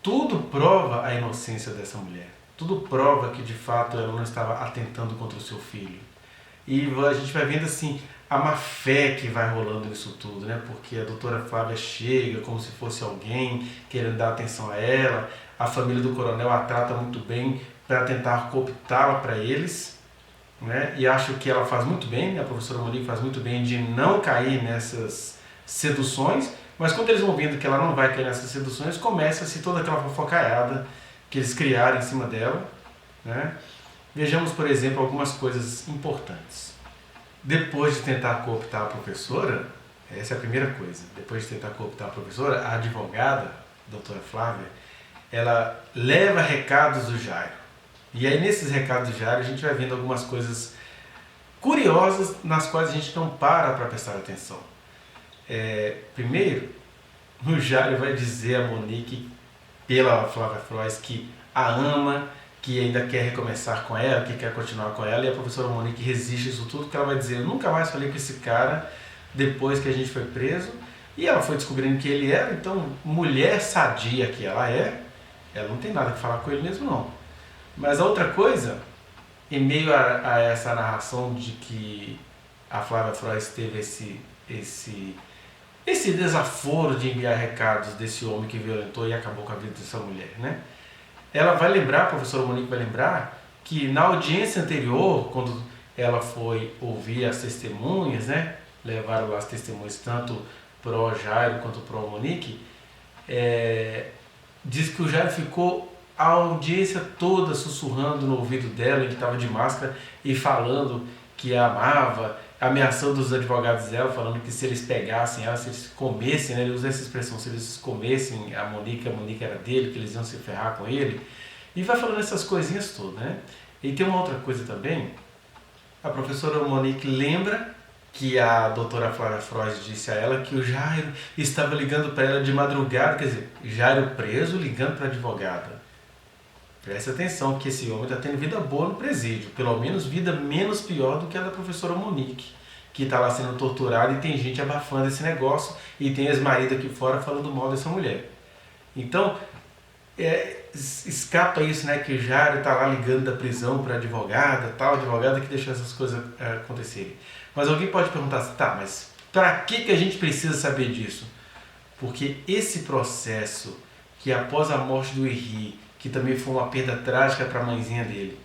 tudo prova a inocência dessa mulher. Tudo prova que de fato ela não estava atentando contra o seu filho. E a gente vai vendo assim a má fé que vai rolando nisso tudo, né? Porque a doutora Flávia chega como se fosse alguém querendo dar atenção a ela, a família do coronel a trata muito bem para tentar cooptá-la para eles, né? E acho que ela faz muito bem, a professora Monique faz muito bem de não cair nessas seduções, mas quando eles vão vendo que ela não vai cair nessas seduções, começa-se toda aquela fofocaiada que eles criaram em cima dela, né? Vejamos, por exemplo, algumas coisas importantes. Depois de tentar cooptar a professora, essa é a primeira coisa, depois de tentar cooptar a professora, a advogada, a doutora Flávia, ela leva recados do Jairo. E aí nesses recados do Jairo a gente vai vendo algumas coisas curiosas nas quais a gente não para prestar atenção. Primeiro, o Jairo vai dizer a Monique, pela Flávia Frois, que a ama, que ainda quer recomeçar com ela, que quer continuar com ela, e a professora Monique resiste isso tudo, que ela vai dizer, eu nunca mais falei com esse cara depois que a gente foi preso, e ela foi descobrindo que ele era, então, mulher sadia que ela não tem nada que falar com ele mesmo não. Mas a outra coisa, em meio a essa narração de que a Flávia Frois teve esse desaforo de enviar recados desse homem que violentou e acabou com a vida dessa mulher, né? Ela vai lembrar, a professora Monique vai lembrar, que na audiência anterior, quando ela foi ouvir as testemunhas, né? Levaram lá as testemunhas tanto pro Jairo quanto pro Monique, diz que o Jairo ficou a audiência toda sussurrando no ouvido dela, ele estava de máscara, e falando que a amava, ameaçando os advogados dela, falando que se eles pegassem ela, se eles comessem, né, ele usa essa expressão, se eles comessem a Monique era dele, que eles iam se ferrar com ele, e vai falando essas coisinhas todas, né? E tem uma outra coisa também, a professora Monique lembra que a doutora Flávia Frois disse a ela que o Jairo estava ligando para ela de madrugada, quer dizer, Jairo preso ligando para a advogada. Presta atenção que esse homem está tendo vida boa no presídio, pelo menos vida menos pior do que a da professora Monique, que está lá sendo torturada e tem gente abafando esse negócio e tem ex-marido aqui fora falando mal dessa mulher. Então, escapa isso, né, que o Jairo está lá ligando da prisão para a advogada, tal advogada que deixou essas coisas acontecerem. Mas alguém pode perguntar assim, tá, mas para que a gente precisa saber disso? Porque esse processo que após a morte do Henri, que também foi uma perda trágica para a mãezinha dele,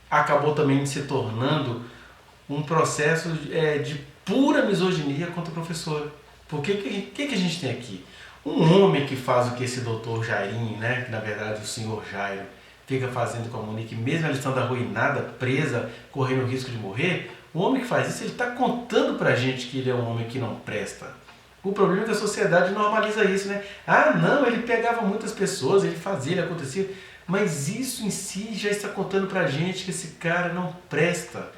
acabou também se tornando um processo de pura misoginia contra a professora. Porque o que a gente tem aqui? Um homem que faz o que esse doutor Jairinho, né, que na verdade o senhor Jairo, fica fazendo com a Monique, mesmo ela estando arruinada, presa, correndo o risco de morrer, o homem que faz isso, ele está contando pra gente que ele é um homem que não presta. O problema é que a sociedade normaliza isso, né? Ah, não, ele pegava muitas pessoas, ele fazia, ele acontecia. Mas isso em si já está contando pra gente que esse cara não presta.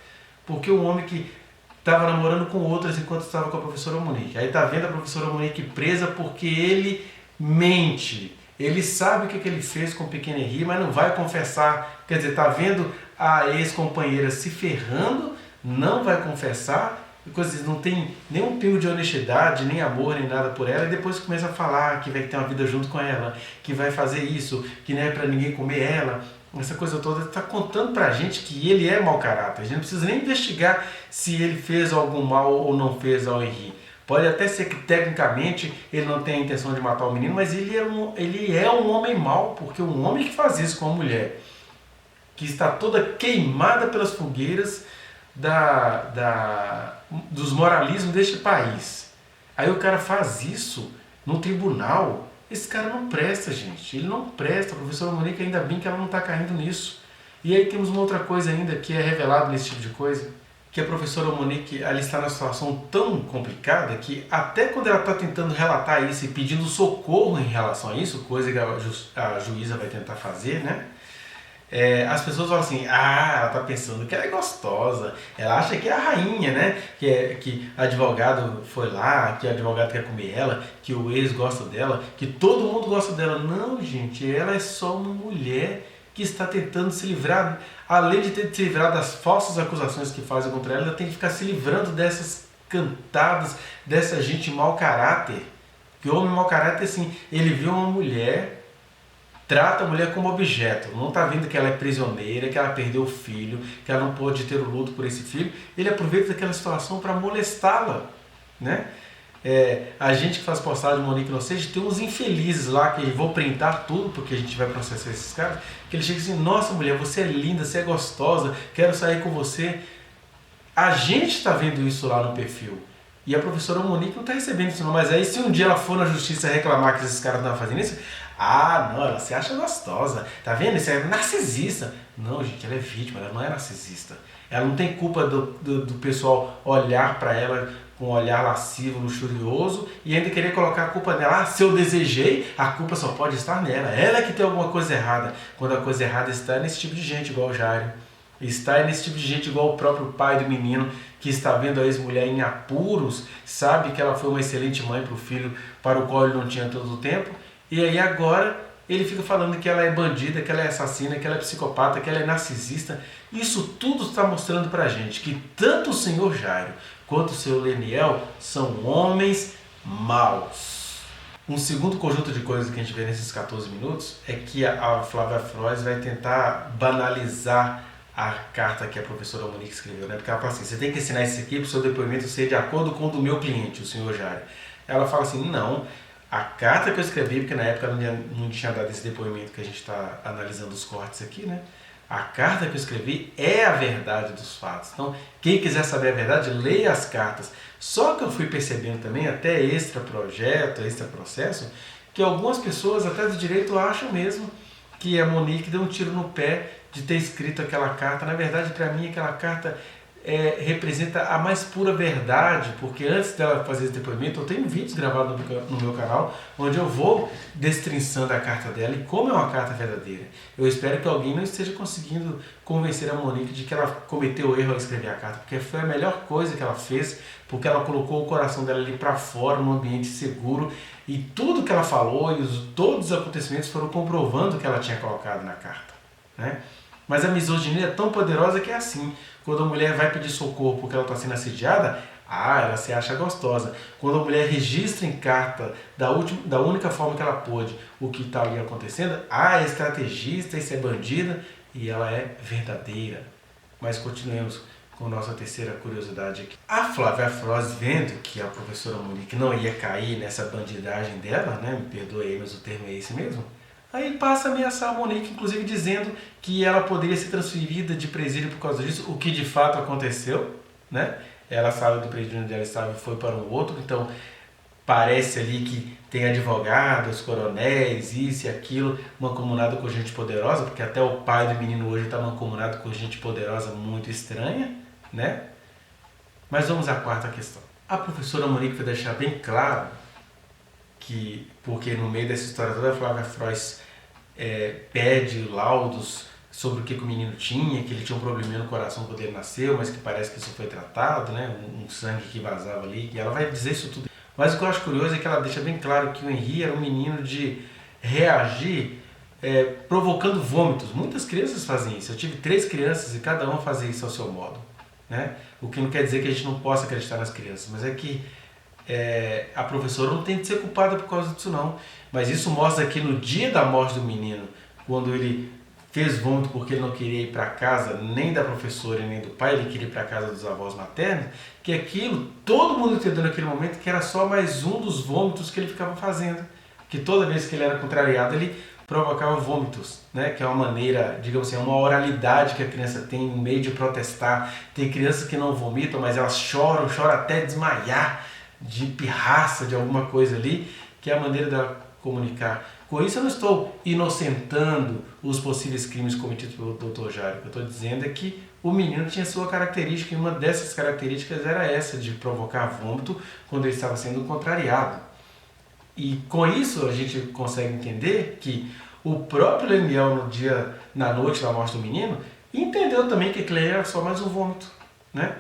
Porque o homem que estava namorando com outras enquanto estava com a professora Monique. Aí tá vendo a professora Monique presa porque ele mente. Ele sabe o que ele fez com o pequeno Henri, mas não vai confessar. Quer dizer, tá vendo a ex-companheira se ferrando, não vai confessar, coisas, não tem nenhum pingo de honestidade, nem amor, nem nada por ela, e depois começa a falar que vai ter uma vida junto com ela, que vai fazer isso, que não é pra ninguém comer ela, essa coisa toda, está contando pra gente que ele é mau caráter. A gente não precisa nem investigar se ele fez algum mal ou não fez ao Henri. Pode até ser que tecnicamente ele não tenha a intenção de matar o menino, mas ele é um homem mau, porque um homem que faz isso com uma mulher que está toda queimada pelas fogueiras dos moralismos deste país. Aí o cara faz isso no tribunal. Esse cara não presta, gente. Ele não presta. A professora Monique, ainda bem que ela não está caindo nisso. E aí temos uma outra coisa ainda que é revelado nesse tipo de coisa, que a professora Monique, ela está numa situação tão complicada que até quando ela está tentando relatar isso e pedindo socorro em relação a isso, coisa que a juíza vai tentar fazer, né? As pessoas falam assim, ela tá pensando que ela é gostosa, ela acha que é a rainha, né? Que advogado foi lá, que o advogado quer comer ela, que o ex gosta dela, que todo mundo gosta dela. Não, gente, ela é só uma mulher que está tentando se livrar, além de ter se livrado das falsas acusações que fazem contra ela tem que ficar se livrando dessas cantadas, dessa gente mau caráter. Porque o homem mau caráter, assim, ele vê uma mulher, trata a mulher como objeto, não está vendo que ela é prisioneira, que ela perdeu o filho, que ela não pôde ter o luto por esse filho, ele aproveita daquela situação para molestá-la, né? A gente que faz postagem de Monique Inocente, tem uns infelizes lá, que vou printar tudo, porque a gente vai processar esses caras, que eles chegam assim, nossa mulher, você é linda, você é gostosa, quero sair com você. A gente está vendo isso lá no perfil. E a professora Monique não está recebendo isso não, mas aí se um dia ela for na justiça reclamar que esses caras estão fazendo isso, não, ela se acha gostosa, tá vendo? Isso é narcisista. Não, gente, ela é vítima, ela não é narcisista. Ela não tem culpa do pessoal olhar para ela com um olhar lascivo, luxurioso e ainda querer colocar a culpa nela. Se eu desejei, a culpa só pode estar nela. Ela é que tem alguma coisa errada. Quando a coisa errada está nesse tipo de gente, igual o Jairo. Está nesse tipo de gente igual o próprio pai do menino, que está vendo a ex-mulher em apuros, sabe que ela foi uma excelente mãe para o filho para o qual ele não tinha todo o tempo, e aí agora ele fica falando que ela é bandida, que ela é assassina, que ela é psicopata, que ela é narcisista. Isso tudo está mostrando para a gente que tanto o senhor Jairo quanto o senhor Leniel são homens maus. Um segundo conjunto de coisas que a gente vê nesses 14 minutos é que a Flávia Frois vai tentar banalizar a carta que a professora Monique escreveu, né? Porque ela fala assim, você tem que ensinar isso aqui para o seu depoimento ser de acordo com o do meu cliente, o senhor Jairo. Ela fala assim, não, a carta que eu escrevi, porque na época não tinha dado esse depoimento que a gente está analisando os cortes aqui, né? A carta que eu escrevi é a verdade dos fatos. Então, quem quiser saber a verdade, leia as cartas. Só que eu fui percebendo também, até extra projeto, extra processo, que algumas pessoas, até do direito, acham mesmo que a Monique deu um tiro no pé de ter escrito aquela carta. Na verdade, para mim, aquela carta representa a mais pura verdade, porque antes dela fazer esse depoimento, eu tenho vídeos gravados no meu canal, onde eu vou destrinçando a carta dela e como é uma carta verdadeira. Eu espero que alguém não esteja conseguindo convencer a Monique de que ela cometeu o erro ao escrever a carta, porque foi a melhor coisa que ela fez, porque ela colocou o coração dela ali para fora, num ambiente seguro, e tudo que ela falou e todos os acontecimentos foram comprovando o que ela tinha colocado na carta, né? Mas a misoginia é tão poderosa que é assim. Quando a mulher vai pedir socorro porque ela está sendo assediada, ela se acha gostosa. Quando a mulher registra em carta, da única forma que ela pôde, o que está ali acontecendo, é estrategista, isso é bandida, e ela é verdadeira. Mas continuemos com nossa terceira curiosidade aqui. A Flávia Frois, vendo que a professora Monique não ia cair nessa bandidagem dela, né? Me perdoe aí, mas o termo é esse mesmo. Aí passa a ameaçar a Monique, inclusive dizendo que ela poderia ser transferida de presídio por causa disso, o que de fato aconteceu, né? Ela saiu do presídio onde ela estava e foi para um outro, então parece ali que tem advogados, coronéis, isso e aquilo, mancomunado com gente poderosa, porque até o pai do menino hoje está mancomunado com gente poderosa muito estranha, né? Mas vamos à quarta questão. A professora Monique vai deixar bem claro que, porque no meio dessa história toda a Flávia Frois pede laudos sobre o que o menino tinha, que ele tinha um probleminha no coração quando ele nasceu, mas que parece que isso foi tratado, né? Um sangue que vazava ali, e ela vai dizer isso tudo. Mas o que eu acho curioso é que ela deixa bem claro que o Henri era um menino de reagir provocando vômitos. Muitas crianças fazem isso. Eu tive 3 crianças e cada uma fazia isso ao seu modo, né? O que não quer dizer que a gente não possa acreditar nas crianças, mas é que a professora não tem de ser culpada por causa disso não. Mas isso mostra que no dia da morte do menino, quando ele fez vômito porque ele não queria ir para casa nem da professora nem do pai, ele queria ir para casa dos avós maternos, que aquilo, todo mundo entendeu naquele momento que era só mais um dos vômitos que ele ficava fazendo. Que toda vez que ele era contrariado, ele provocava vômitos, né? Que é uma maneira, digamos assim, uma oralidade que a criança tem no meio de protestar. Tem crianças que não vomitam, mas elas choram até desmaiar, de pirraça, de alguma coisa ali, que é a maneira dela comunicar. Com isso eu não estou inocentando os possíveis crimes cometidos pelo Dr. Jairo. O que eu estou dizendo é que o menino tinha sua característica, e uma dessas características era essa, de provocar vômito quando ele estava sendo contrariado. E com isso a gente consegue entender que o próprio Leniel, na noite da morte do menino, entendeu também que aquilo era só mais um vômito, né?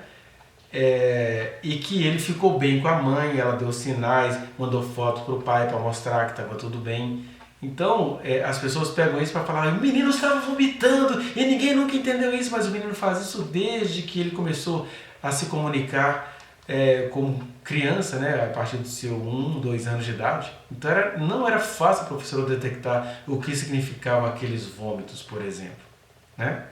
E que ele ficou bem com a mãe, ela deu sinais, mandou foto para o pai para mostrar que estava tudo bem. Então as pessoas pegam isso para falar, o menino estava vomitando e ninguém nunca entendeu isso, mas o menino faz isso desde que ele começou a se comunicar como criança, né, a partir do seu 2 anos de idade. Então não era fácil a professora detectar o que significavam aqueles vômitos, por exemplo, né?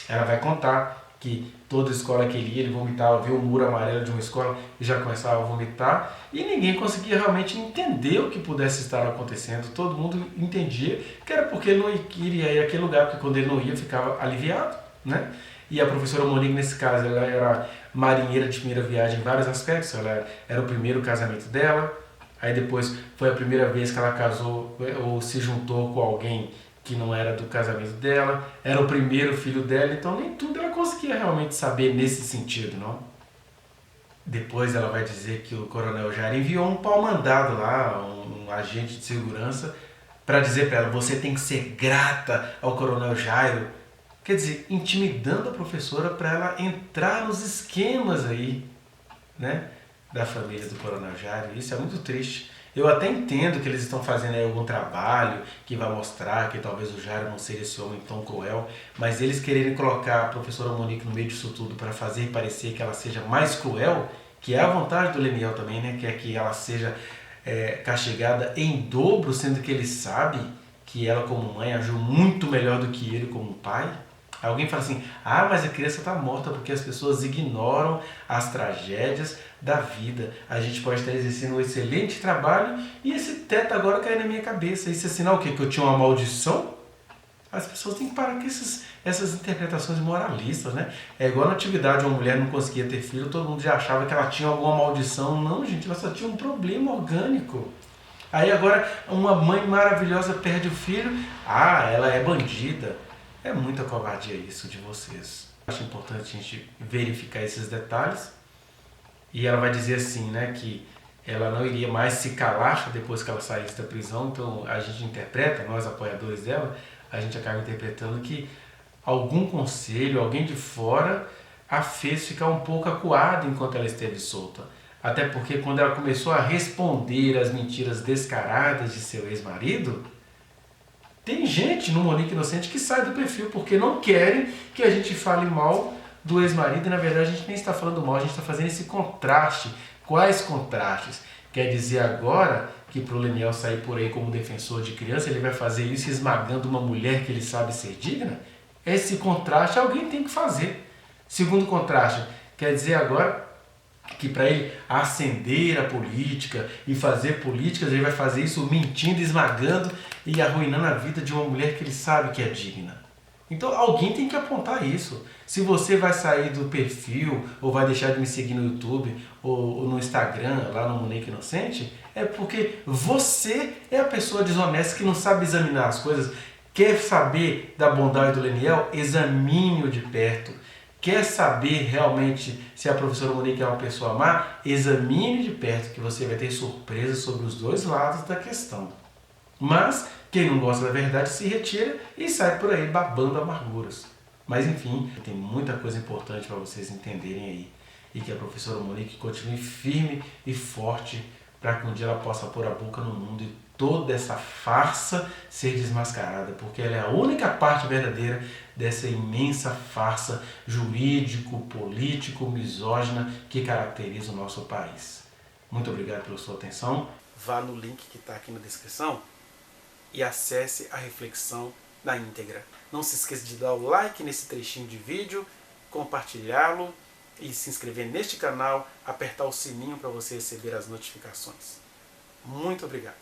Ela vai contar que toda escola que ele ia, ele vomitava, via o muro amarelo de uma escola e já começava a vomitar, e ninguém conseguia realmente entender o que pudesse estar acontecendo. Todo mundo entendia que era porque ele não queria ir àquele lugar, porque quando ele não ia ficava aliviado, né? E a professora Monique, nesse caso, ela era marinheira de primeira viagem em vários aspectos. Ela era o primeiro casamento dela, aí depois foi a primeira vez que ela casou ou se juntou com alguém que não era do casamento dela, era o primeiro filho dela, então nem tudo ela conseguia realmente saber nesse sentido, não? Depois ela vai dizer que o coronel Jair enviou um pau-mandado lá, um agente de segurança, para dizer para ela, você tem que ser grata ao coronel Jairo. Quer dizer, intimidando a professora para ela entrar nos esquemas aí, né, da família do coronel Jairo. Isso é muito triste. Eu até entendo que eles estão fazendo aí algum trabalho que vai mostrar que talvez o Jairo não seja esse homem tão cruel, mas eles quererem colocar a professora Monique no meio disso tudo para fazer parecer que ela seja mais cruel, que é a vontade do Leniel também, né, que é que ela seja castigada em dobro, sendo que ele sabe que ela como mãe agiu muito melhor do que ele como pai. Alguém fala assim, mas a criança está morta porque as pessoas ignoram as tragédias da vida. A gente pode estar exercendo um excelente trabalho e esse teto agora cai na minha cabeça. Isso é sinal o quê? Que eu tinha uma maldição? As pessoas têm que parar com essas interpretações moralistas, né? É igual na atividade, uma mulher não conseguia ter filho, todo mundo já achava que ela tinha alguma maldição. Não, gente, ela só tinha um problema orgânico. Aí agora uma mãe maravilhosa perde o filho, ela é bandida. É muita covardia isso de vocês. Acho importante a gente verificar esses detalhes. E ela vai dizer assim, né, que ela não iria mais se calar depois que ela saísse da prisão. Então a gente interpreta, nós apoiadores dela, a gente acaba interpretando que algum conselho, alguém de fora a fez ficar um pouco acuada enquanto ela esteve solta. Até porque quando ela começou a responder às mentiras descaradas de seu ex-marido, tem gente no Monique Inocente que sai do perfil porque não querem que a gente fale mal do ex-marido e na verdade a gente nem está falando mal, a gente está fazendo esse contraste. Quais contrastes? Quer dizer agora que para o Leniel sair por aí como defensor de criança, ele vai fazer isso esmagando uma mulher que ele sabe ser digna? Esse contraste alguém tem que fazer. Segundo contraste, quer dizer agora que para ele ascender a política e fazer políticas, ele vai fazer isso mentindo, esmagando e arruinando a vida de uma mulher que ele sabe que é digna. Então alguém tem que apontar isso. Se você vai sair do perfil ou vai deixar de me seguir no YouTube ou no Instagram, lá no Monique Inocente, é porque você é a pessoa desonesta que não sabe examinar as coisas. Quer saber da bondade do Leniel? Examine-o de perto. Quer saber realmente se a professora Monique é uma pessoa má? Examine de perto que você vai ter surpresas sobre os dois lados da questão. Mas quem não gosta da verdade se retira e sai por aí babando amarguras. Mas enfim, tem muita coisa importante para vocês entenderem aí. E que a professora Monique continue firme e forte para que um dia ela possa pôr a boca no mundo e toda essa farsa ser desmascarada, porque ela é a única parte verdadeira dessa imensa farsa jurídico, político, misógina que caracteriza o nosso país. Muito obrigado pela sua atenção. Vá no link que está aqui na descrição e acesse a reflexão na íntegra. Não se esqueça de dar o like nesse trechinho de vídeo, compartilhá-lo e se inscrever neste canal, apertar o sininho para você receber as notificações. Muito obrigado.